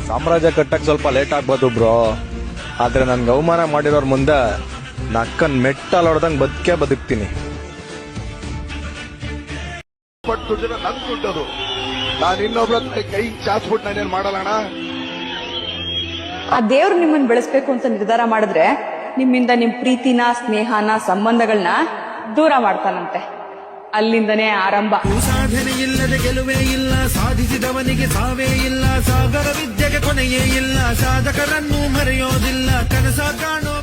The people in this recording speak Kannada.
ಸಾಮ್ರಾಜ್ಯ ಕಟ್ಟಕ್ ಸ್ವಲ್ಪ ಲೇಟ್ ಆಗ್ಬೋದು ಬ್ರೋ, ಆದ್ರೆ ನನ್ಗೆ ಅವಮಾನ ಮಾಡಿರೋರ್ ಮುಂದೆ ನಕ್ಕನ್ ಮೆಟ್ಟಲ್ ಹೊಡೆದಂಗ್ ಬದುಕ್ತೀನಿ. ಪಟ್ಟು ಜನ ನನ್ ದುಡ್ಡದು, ನಾನು ಇನ್ನೊಬ್ರ ಕೈ ಚಾಚ್ಬಿಟ್ಟು ನಾನೇನ್ ಮಾಡಲ್ಲಣ್ಣ. ಆ ದೇವ್ರು ನಿಮ್ಮನ್ನ ಬೆಳೆಸ್ಬೇಕು ಅಂತ ನಿರ್ಧಾರ ಮಾಡಿದ್ರೆ ನಿಮ್ಮಿಂದ ನಿಮ್ ಪ್ರೀತಿನ, ಸ್ನೇಹನ, ಸಂಬಂಧಗಳನ್ನ ದೂರ ಮಾಡ್ತಾನಂತೆ. ಅಲ್ಲಿಂದನೇ ಆರಂಭ. ಸಾಧನೆ ಇಲ್ಲದೆ ಗೆಲುವೇ ಇಲ್ಲ, ಸಾಧಿಸಿದವನಿಗೆ ಸಾವೇ ಇಲ್ಲ, ಸಾಗರ ವಿದ್ಯೆಗೆ ಕೊನೆಯೇ ಇಲ್ಲ, ಸಾಧಕರನ್ನು ಮರೆಯೋದಿಲ್ಲ, ಕನಸ ಕಾಣೋ